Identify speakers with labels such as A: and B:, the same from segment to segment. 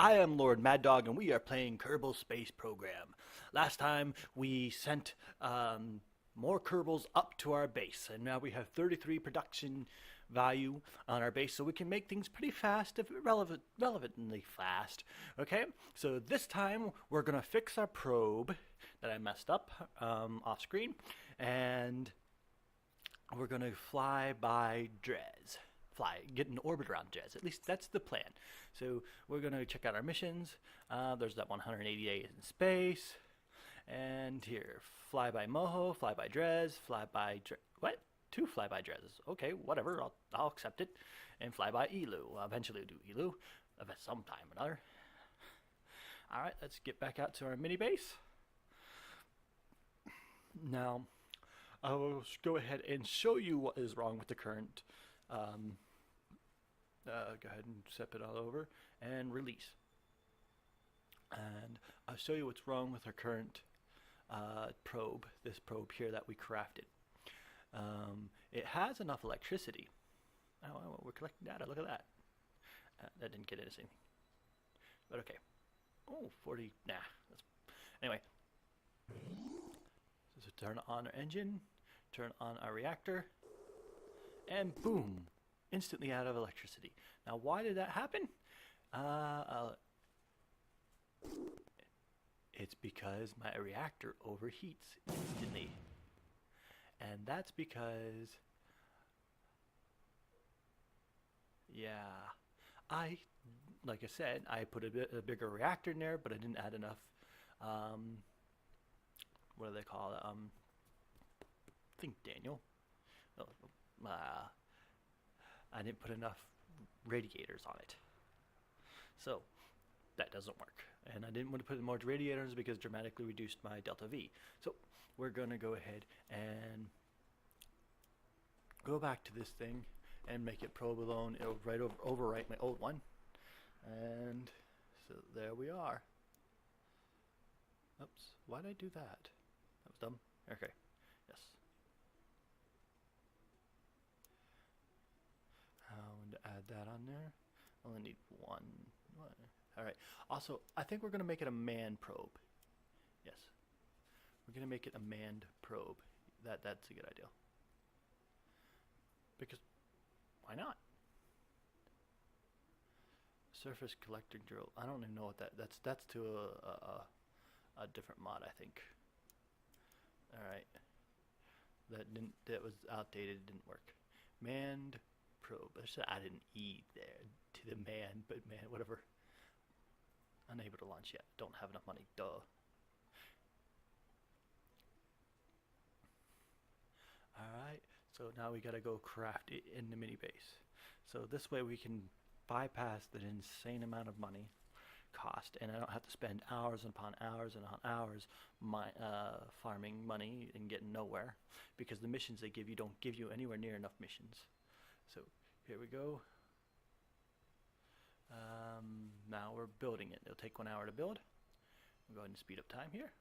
A: I am LordMaddog, and we are playing Kerbal Space Program. Last time we sent more Kerbals up to our base, and now we have 33 production value on our base, so we can make things pretty fast, if relevantly fast. Okay, so this time we're gonna fix our probe that I messed up off screen, and we're gonna fly by Dres. Get an orbit around Dres. At least that's the plan. So we're going to check out our missions. There's that 180 days in space. And here, fly by Moho, fly by Dres, fly by what? 2 fly by Dres. Okay, whatever. I'll accept it. And fly by Elu. I'll eventually do Elu, sometime or another. All right, let's get back out to our mini base. Now, I will go ahead and show you what is wrong with the current. Go ahead and step it all over and release. And I'll show you what's wrong with our current probe, this probe here that we crafted. It has enough electricity. Oh, we're collecting data, look at that. That didn't get anything. But okay. Oh, 40, nah. Anyway. So turn on our engine, turn on our reactor, and boom, instantly out of electricity. Now, why did that happen? It's because my reactor overheats instantly. And that's because, like I said, I put a bigger reactor in there, but I didn't add enough, what do they call it? Think Daniel. I didn't put enough radiators on it. So that doesn't work. And I didn't want to put more radiators because it dramatically reduced my delta V. So we're going to go ahead and go back to this thing and make it probe alone. It'll overwrite my old one. And so there we are. Oops, why did I do that? That was dumb. Okay, yes. And add that on there. I only need one. Alright. Also, I think we're going to make it a manned probe. Yes. We're going to make it a manned probe. That's a good idea. Because, why not? Surface collector drill. I don't even know what that's to a different mod, I think. Alright. That was outdated, didn't work. Manned probe. I should add an E there to the man, but man, whatever. Unable to launch yet. Don't have enough money. Duh. Alright, so now we gotta go craft it in the mini base. So this way we can bypass that insane amount of money cost, and I don't have to spend hours upon hours and upon hours farming money and getting nowhere, because the missions they give you don't give you anywhere near enough missions. So here we go. Now we're building it. It'll take 1 hour to build. We'll go ahead and speed up time here.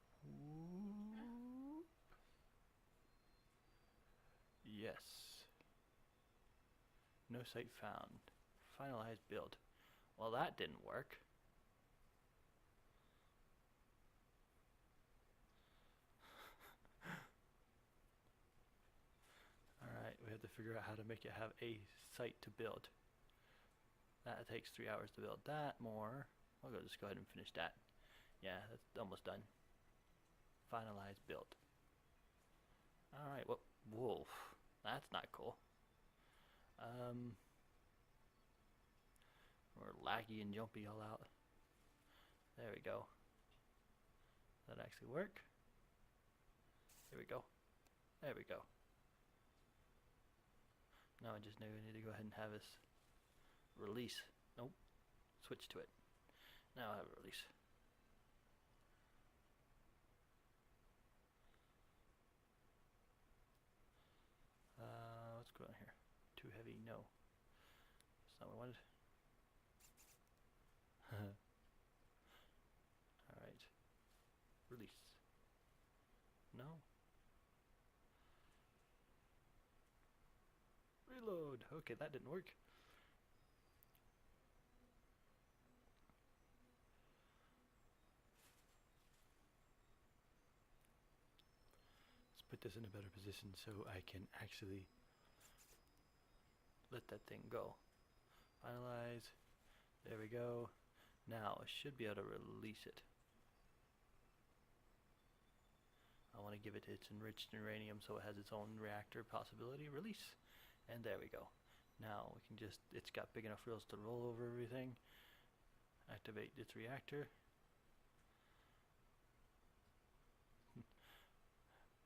A: Yes. No site found. Finalized build. Well, that didn't work. Alright, we have to figure out how to make it have a site to build. That takes 3 hours to build that more. I'll just go ahead and finish that. Yeah, that's almost done. Finalize build. Alright, well, wolf. That's not cool. We're laggy and jumpy all out. There we go. Does that actually work? There we go. There we go. Now I just know we need to go ahead and have this release. Nope. Switch to it. Now I have a release. What's going on here? Too heavy? No. That's not what I wanted. Alright. Release. No. Reload. Okay, that didn't work. put this in a better position so I can actually let that thing go. Finalize. There we go. Now I should be able to release it. I want to give it its enriched uranium so it has its own reactor possibility. Release. And there we go. Now we can just, it's got big enough wheels to roll over everything. Activate its reactor.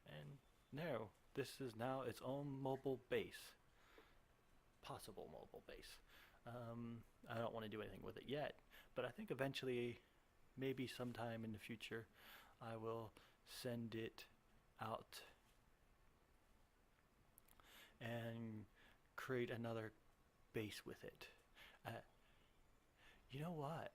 A: And there, this is now its own mobile base. Possible mobile base. I don't want to do anything with it yet, but I think eventually, maybe sometime in the future, I will send it out and create another base with it. You know what?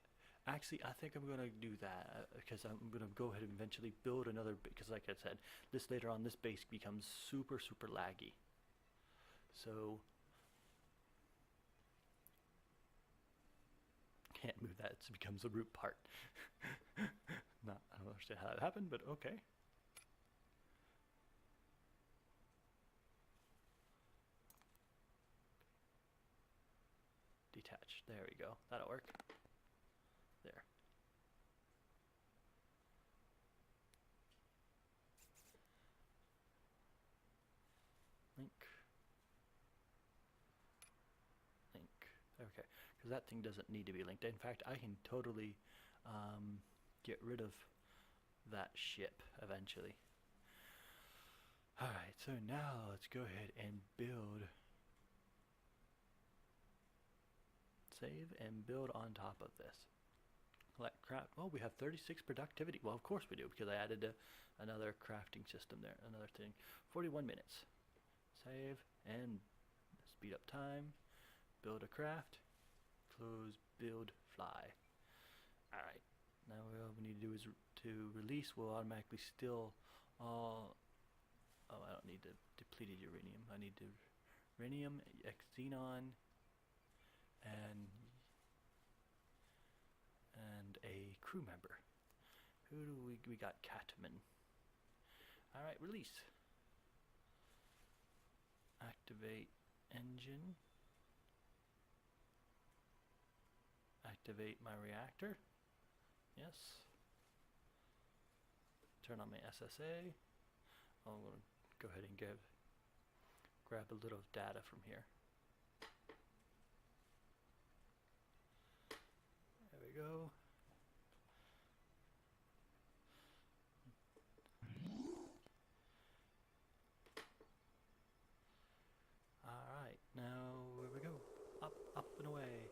A: Actually, I think I'm going to do that because I'm going to go ahead and eventually build another, because like I said, this later on, this base becomes super laggy. So can't move that, it becomes a root part. I don't understand how that happened, but okay. Detach, there we go, that'll work. There. Link. Okay, because that thing doesn't need to be linked. In fact, I can totally get rid of that ship eventually. Alright, so now let's go ahead and build. Save and build on top of this. Collect craft. Oh, we have 36 productivity. Well, of course we do, because I added another crafting system there. Another thing. 41 minutes. Save and speed up time. Build a craft. Close, build, fly. Alright. Now all we need to do is to release will automatically still all. Oh, I don't need the depleted uranium. I need the uranium, xenon, and a crew member. Who do we got? Catman. Alright, release. Activate engine. Activate my reactor. Yes. Turn on my SSA. I'm going to go ahead and grab a little data from here. There we go. Alright, now where we go? Up and away.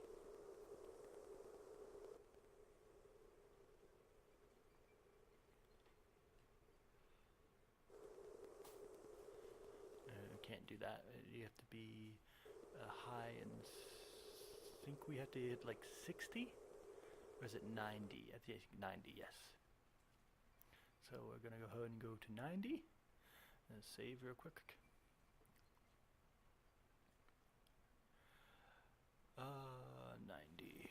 A: Can't do that. You have to be high, and I think we have to hit like 60, or is it 90? I think 90, yes. So we're gonna go ahead and go to 90 and save real quick. 90.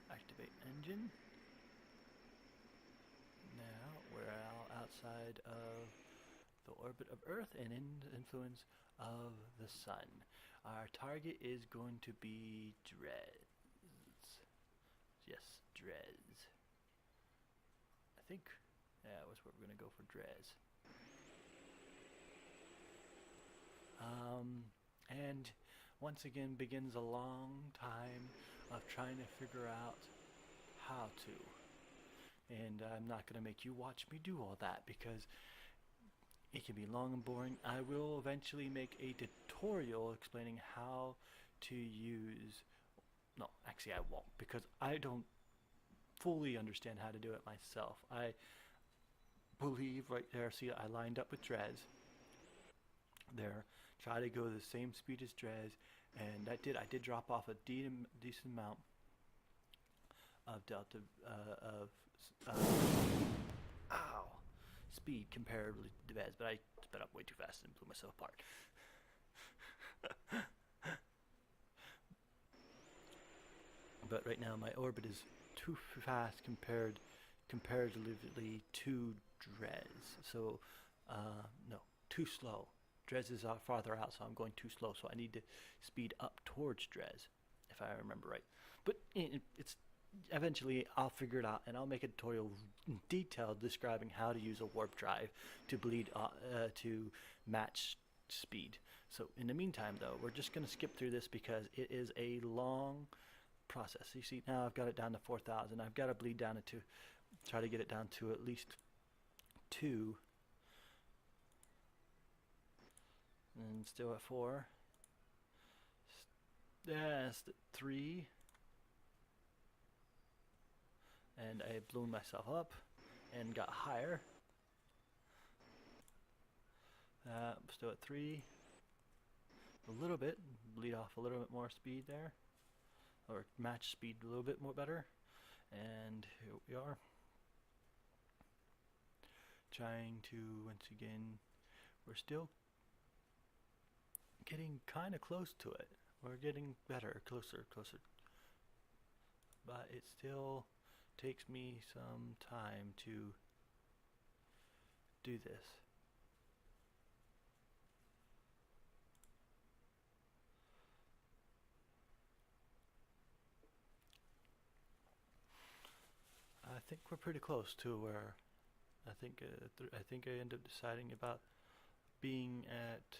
A: Activate engine. Now we're outside of the orbit of Earth and in the influence of the Sun. Our target is going to be Dres. Yes, Dres. I think that was where we're going to go for Dres. And once again begins a long time of trying to figure out how to. And I'm not going to make you watch me do all that because it can be long and boring. I will eventually make a tutorial explaining how to use. No, actually I won't, because I don't fully understand how to do it myself. I believe right there, see, I lined up with Dres there, try to go the same speed as Dres, and I did drop off a decent amount of delta speed comparatively to Dres, but I sped up way too fast and blew myself apart. But right now my orbit is too fast compared comparatively to Dres. So, no, too slow. Dres is farther out, so I'm going too slow. So I need to speed up towards Dres, if I remember right. But it's eventually I'll figure it out, and I'll make a tutorial detailed describing how to use a warp drive to bleed to match speed. So in the meantime, though, we're just going to skip through this because it is a long process. You see, now I've got it down to 4,000. I've got to bleed down to try to get it down to at least 2, and still at 4. That's 3. And I blew myself up and got higher. Still at 3. A little bit, bleed off a little bit more speed there, or match speed a little bit more better. And here we are, trying to, once again, we're still getting kind of close to it. We're getting better, closer, but it still takes me some time to do this. I think we're pretty close to where I think I end up deciding about being at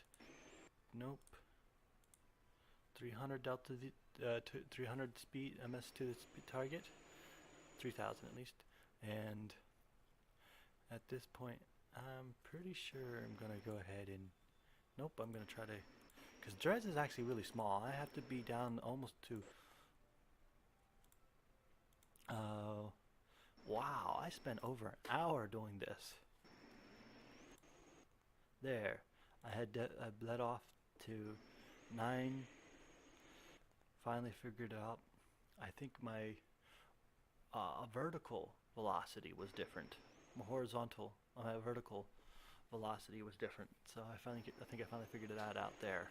A: 300 delta 300 speed ms to the target, 3,000 at least, and at this point I'm pretty sure I'm gonna go ahead and I'm gonna try to, because Dres is actually really small. I have to be down almost to wow, I spent over an hour doing this. There, I bled off to 9. Finally figured it out. I think my vertical velocity was different. My vertical velocity was different. So I think I finally figured that out there.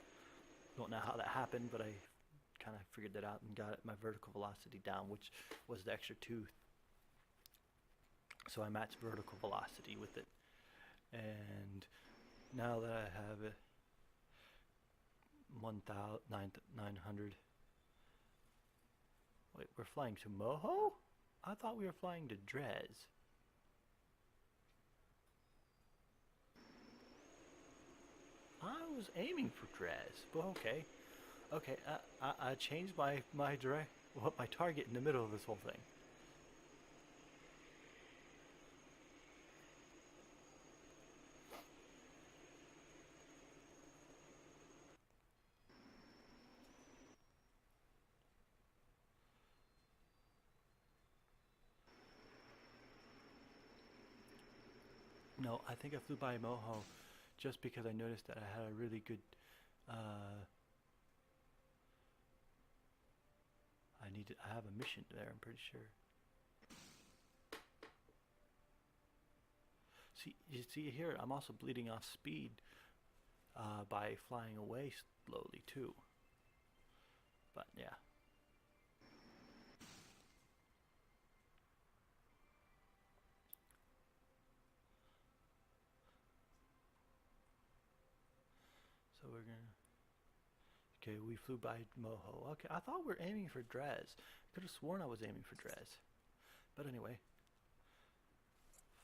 A: Don't know how that happened, but I kind of figured that out and got my vertical velocity down, which was the extra 2. So I matched vertical velocity with it. And now that I have it 1,900. Wait, we're flying to Moho? I thought we were flying to Dres. I was aiming for Dres, but okay. Okay, I changed my target in the middle of this whole thing. No, I think I flew by Moho just because I noticed that I had a really good I have a mission there, I'm pretty sure. You see here, I'm also bleeding off speed by flying away slowly too. But yeah. So we're gonna. Okay, we flew by Moho. Okay, I thought we were aiming for Dres. Could have sworn I was aiming for Dres. But anyway.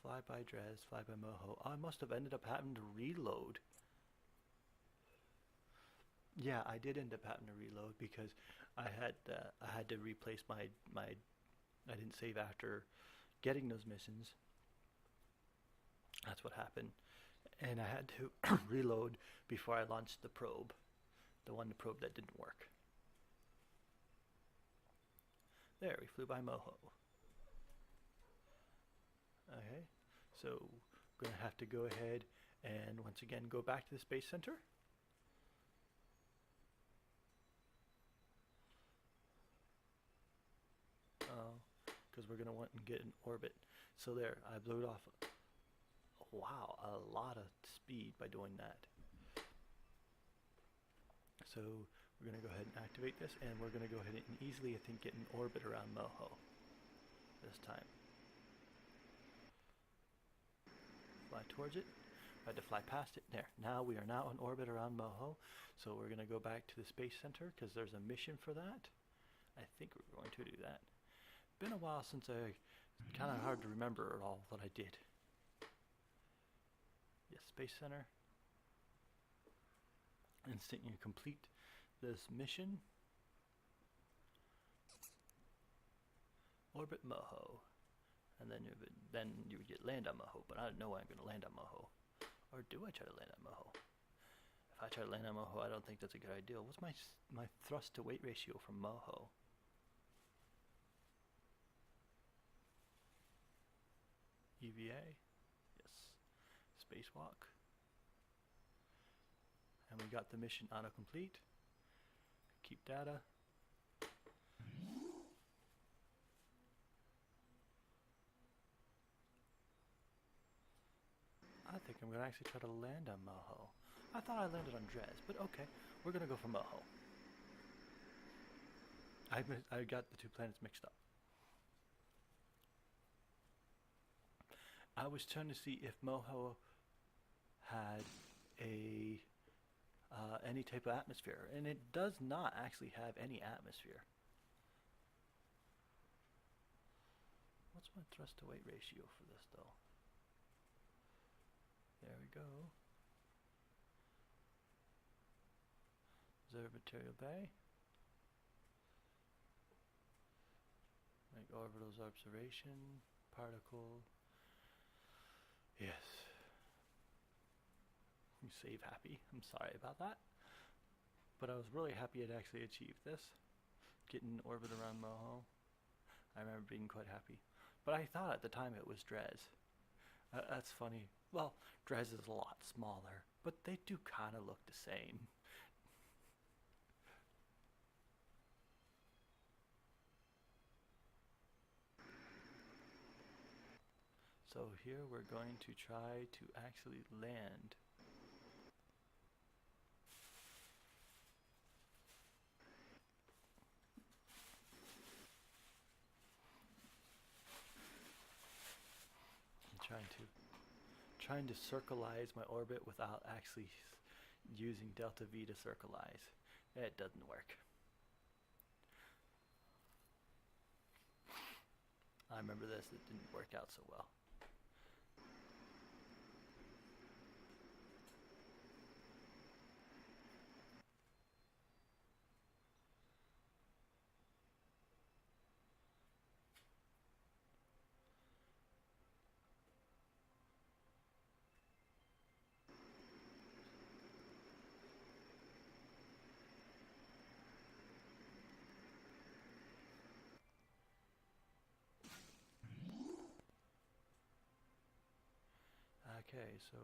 A: Fly by Dres, fly by Moho. I must have ended up having to reload. Yeah, I did end up having to reload because I had to replace my I didn't save after getting those missions. That's what happened. And I had to reload before I launched the probe. The probe that didn't work. There, we flew by Moho. Okay, so we're going to have to go ahead and once again go back to the Space Center. Because we're going to want to get in orbit. So there, I blew it off. Wow, a lot of speed by doing that. So we're going to go ahead and activate this, and we're going to go ahead and easily, I think, get in orbit around Moho this time. fly towards it. I had to fly past it. There. Now we are now in orbit around Moho. So we're going to go back to the Space Center because there's a mission for that. I think we're going to do that. Been a while since kind of hard to remember all that I did. Yes, Space Center. Instant you complete this mission. Orbit Moho. And then you would get land on Moho, but I don't know why I'm going to land on Moho. Or do I try to land on Moho? If I try to land on Moho, I don't think that's a good idea. What's my thrust to weight ratio from Moho? EVA, yes, spacewalk, and we got the mission autocomplete. Keep data. I think I'm gonna actually try to land on Moho. I thought I landed on Dres, but okay, we're gonna go for Moho. I got the two planets mixed up. I was trying to see if Moho had any type of atmosphere, and it does not actually have any atmosphere. What's my thrust to weight ratio for this though? There we go. Observe material bay. Make orbitals observation, particle. Yes. Save happy. I'm sorry about that. But I was really happy I'd actually achieved this. Getting orbit around Moho. I remember being quite happy. But I thought at the time it was Dres. That's funny. Well, Dres is a lot smaller, but they do kind of look the same. So here we're going to try to actually land. I'm trying to circleize my orbit without actually using delta V to circleize. It doesn't work. I remember this, it didn't work out so well. Okay, so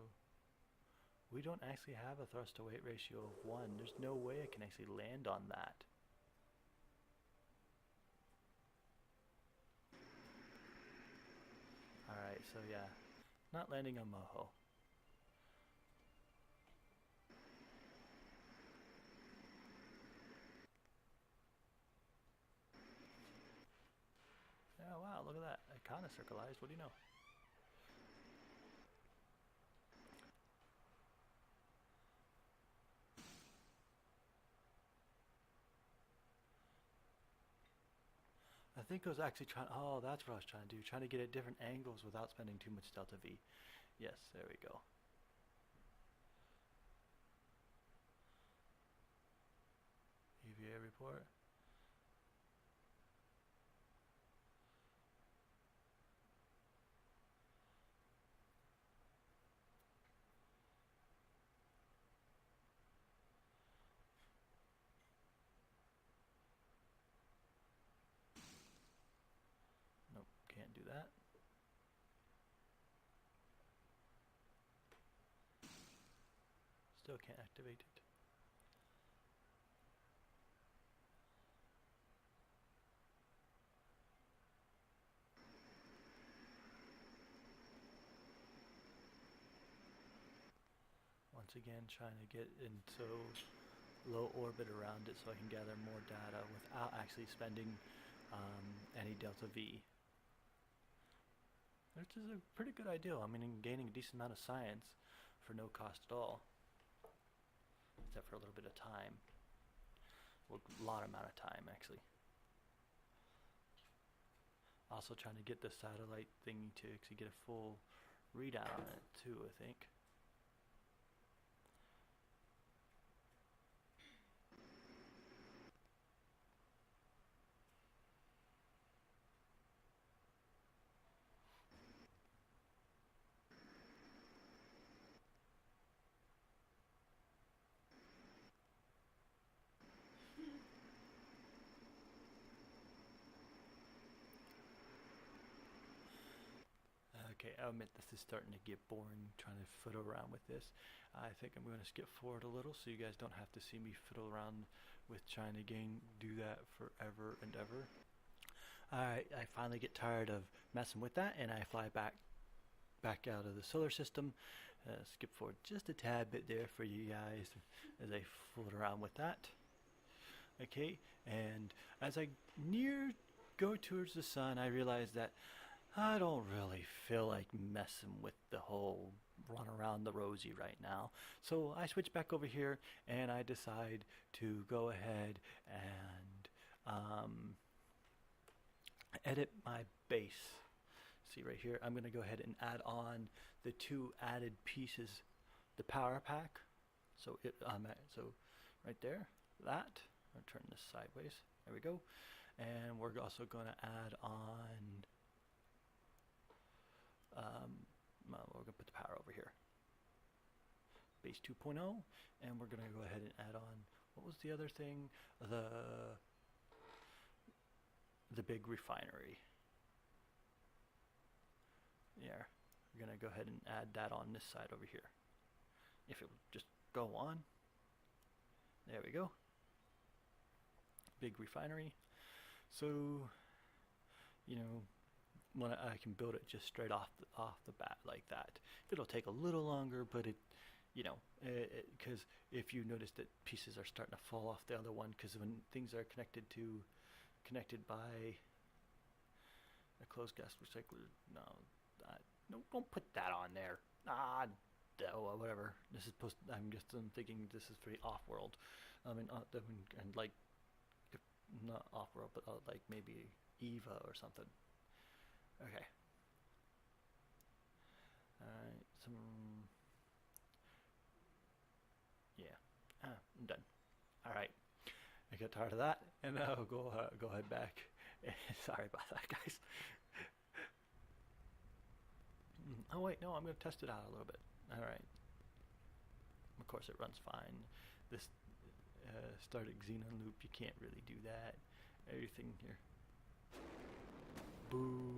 A: we don't actually have a thrust to weight ratio of 1. There's no way I can actually land on that. Alright, so yeah, not landing on Moho. Oh wow, look at that. I kind of circleized, what do you know? I think I was actually trying, oh, that's what I was trying to do, trying to get at different angles without spending too much delta V. Yes, there we go. EVA report. Can't do that. Still can't activate it. Once again, trying to get into low orbit around it so I can gather more data without actually spending any delta V. which is a pretty good idea. I mean, gaining a decent amount of science for no cost at all, except for a little bit of time. Well, a lot amount of time, actually. Also trying to get the satellite thingy to actually get a full readout on it too, I think. Okay, I'll admit this is starting to get boring trying to fiddle around with this. I think I'm going to skip forward a little so you guys don't have to see me fiddle around with trying to do that forever and ever. Alright, I finally get tired of messing with that and I fly back out of the solar system. Skip forward just a tad bit there for you guys as I fool around with that. Okay, and as I go towards the sun, I realize that I don't really feel like messing with the whole run around the rosy right now. So I switch back over here and I decide to go ahead and edit my base. See right here, I'm going to go ahead and add on the 2 added pieces, the power pack. So so right there, that. I'll turn this sideways. There we go. And we're also going to add on well, we're going to put the power over here. Base 2.0, and we're going to go ahead and add on, what was the other thing? The big refinery. Yeah, we're going to go ahead and add that on this side over here. If it would just go on. There we go. Big refinery. So, you know, when I can build it just straight off the bat like that. It'll take a little longer, but it, you know, because if you notice that pieces are starting to fall off the other one, because when things are connected by a closed gas recycler, no, don't put that on there. Whatever. This is I'm thinking this is very off-world. I mean, and like, if not off-world, but like maybe Eva or something. Okay. Alright, yeah. I'm done. Alright. I got tired of that, and I'll go ahead back. Sorry about that, guys. Oh wait, no, I'm going to test it out a little bit. Alright. Of course it runs fine. This started xenon loop, you can't really do that. Everything here. Boom.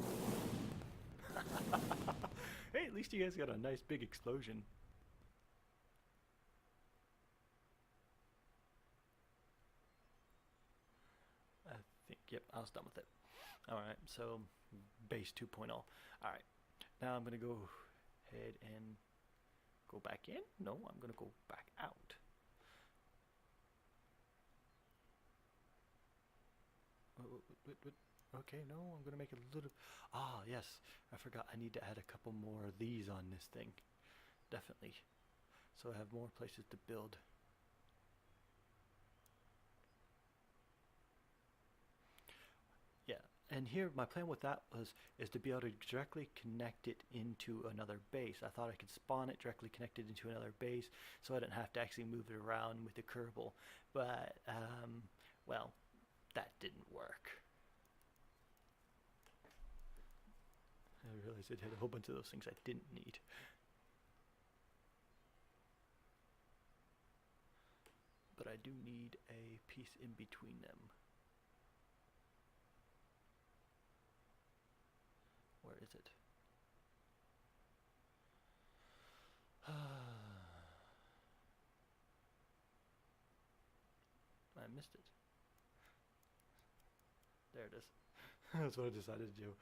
A: Hey, at least you guys got a nice big explosion. I think, yep, I was done with it. Alright, so base 2.0. Alright, now I'm going to go ahead and go back in. No, I'm going to go back out. Okay, no, I'm going to make it a little... yes, I forgot I need to add a couple more of these on this thing. Definitely. So I have more places to build. Yeah, and here my plan with that is to be able to directly connect it into another base. I thought I could spawn it directly connected into another base so I didn't have to actually move it around with the Kerbal. But, well, that didn't work. I realized it had a whole bunch of those things I didn't need. But I do need a piece in between them. Where is it? I missed it. There it is. That's what I decided to do.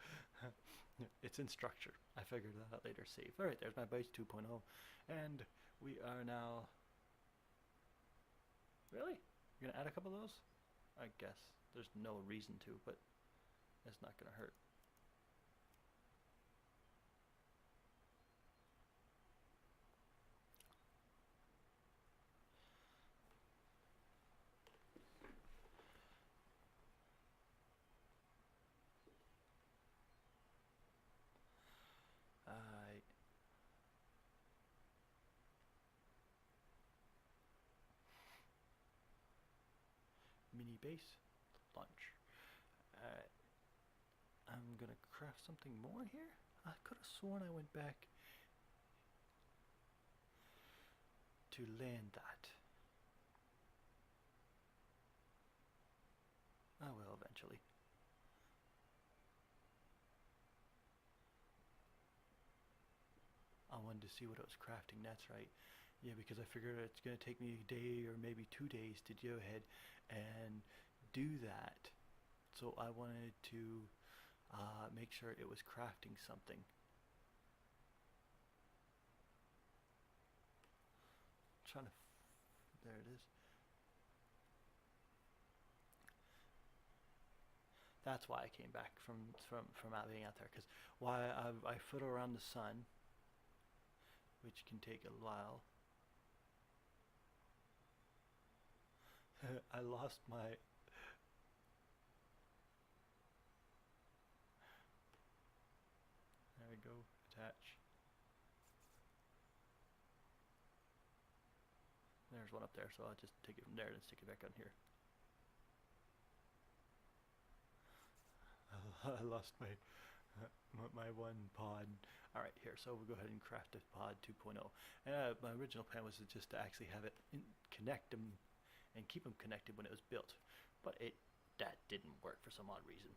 A: It's in structure. I figured that out later. Save. Alright, there's my base 2.0. And we are now... Really? You're gonna add a couple of those? I guess. There's no reason to, but it's not gonna hurt. mini base, launch. Alright, I'm gonna craft something more here. I could have sworn I went back to land that. I will eventually. I wanted to see what I was crafting, that's right. Yeah, because I figured it's going to take me a day or maybe 2 days to go ahead and do that. So I wanted to make sure it was crafting something. Trying to, there it is. That's why I came back from being out there, because why I fiddle around the sun, which can take a while. I lost my there we go, attach. There's one up there, so I'll just take it from there and stick it back on here. I lost my one pod. Alright, here, so we'll go ahead and craft a pod 2.0. My original plan was just to actually have it connect them and keep them connected when it was built, but that didn't work for some odd reason.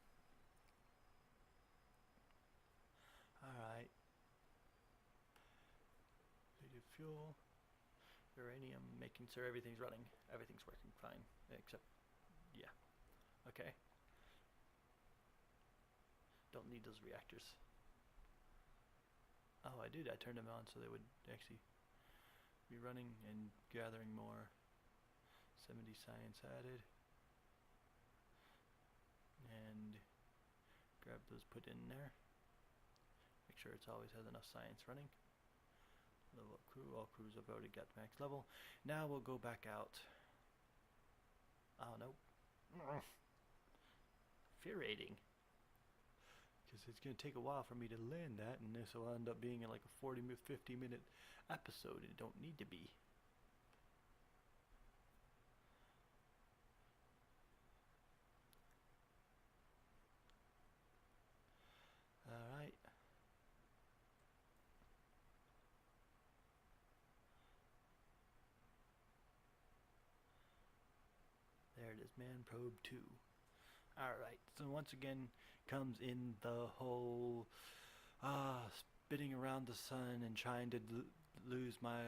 A: Alright, fuel, uranium, making sure everything's running. Everything's working fine, except, yeah, okay. Don't need those reactors. Oh, I did. I turned them on so they would actually be running and gathering more. 70 science added. And grab those, put in there. Make sure it's always has enough science running. Level up crew. All crews have already got max level. Now we'll go back out. Oh, no. Infuriating. Because it's going to take a while for me to land that, and this will end up being like a 40-50 minute episode. It don't need to be. Alright. There it is, Man Probe 2. Alright, so once again comes in the whole spinning around the sun and trying to lose my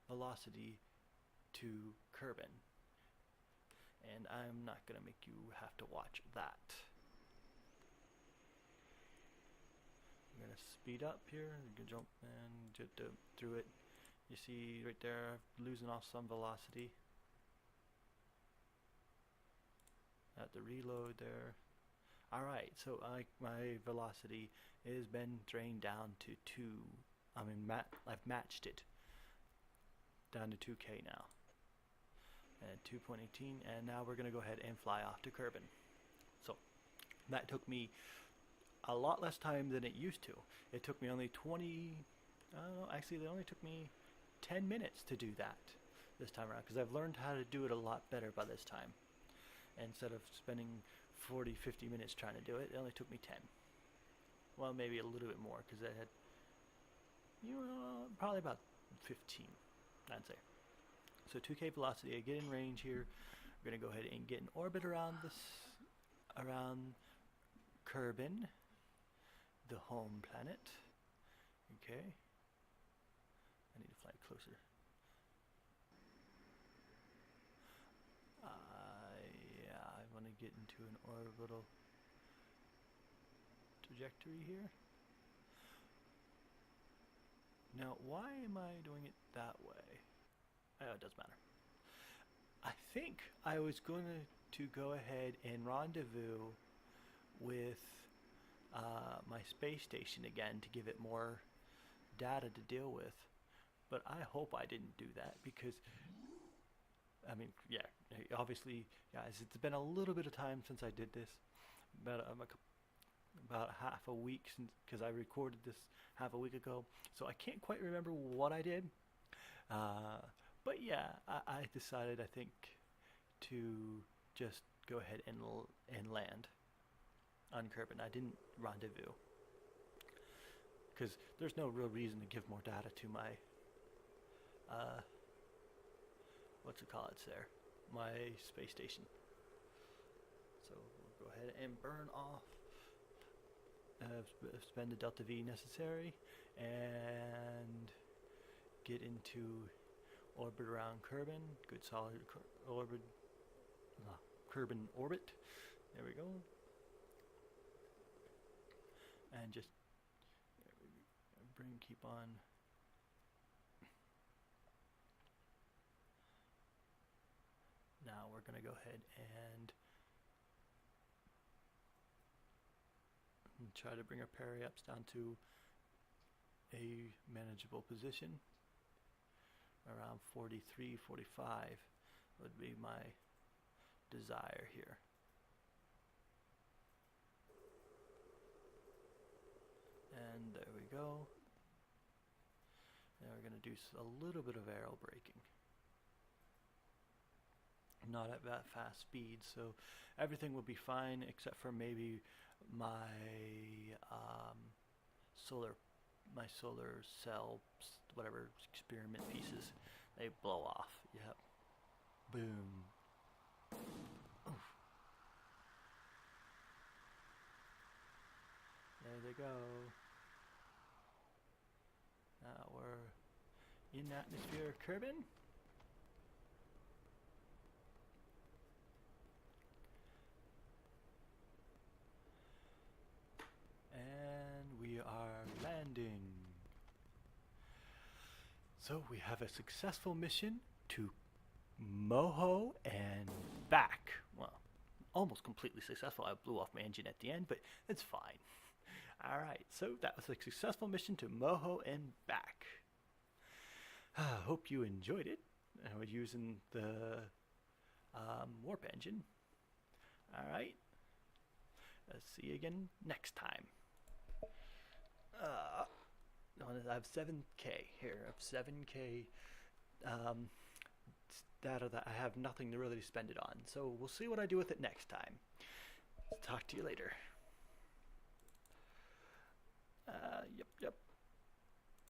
A: velocity to Kerbin. And I'm not going to make you have to watch that. I'm going to speed up here, I'm going to jump and just through it. You see right there, losing off some velocity. At the reload there. Alright, so my velocity has been drained down to 2. I've matched it down to 2K now. And 2.18, and now we're going to go ahead and fly off to Kerbin. So that took me a lot less time than it used to. It took me only 20, actually it only took me 10 minutes to do that this time around, because I've learned how to do it a lot better by this time. Instead of spending 40-50 minutes trying to do it, it only took me 10. Well, maybe a little bit more, because I had, probably about 15, I'd say. So 2K velocity, I get in range here. We're going to go ahead and get an orbit around around Kerbin, the home planet. Okay. I need to fly closer. I want to get into an orbital trajectory here. Now, why am I doing it that way? Oh, it doesn't matter. I think I was going to go ahead and rendezvous with my space station again to give it more data to deal with, but I hope I didn't do that, because yeah, obviously, guys, it's been a little bit of time since I did this, about half a week since, because I recorded this half a week ago, so I can't quite remember what I did, but yeah, I decided, I think, to just go ahead and land on Kerbin. I didn't rendezvous because there's no real reason to give more data to my what's it called there, my space station. So we'll go ahead and burn off, spend the delta V necessary, and get into orbit around Kerbin. Good solid orbit, Kerbin orbit. There we go. And just keep on. Now we're going to go ahead and try to bring our parry-ups down to a manageable position. Around 43, 45 would be my desire here. And there we go. Now we're going to do a little bit of aero braking. Not at that fast speed, so everything will be fine except for maybe my solar cell, whatever experiment pieces, they blow off. Yep. Boom. Oof. There they go. Now we're in atmosphere Kerbin. And we are landing. So we have a successful mission to Moho and Back. Well, almost completely successful. I blew off my engine at the end, but it's fine. Alright, so that was a successful mission to Moho and Back. Hope you enjoyed it. I was using the warp engine. Alright, let's see you again next time. I have 7K here. I have 7K data that I have nothing to really spend it on. So we'll see what I do with it next time. Talk to you later.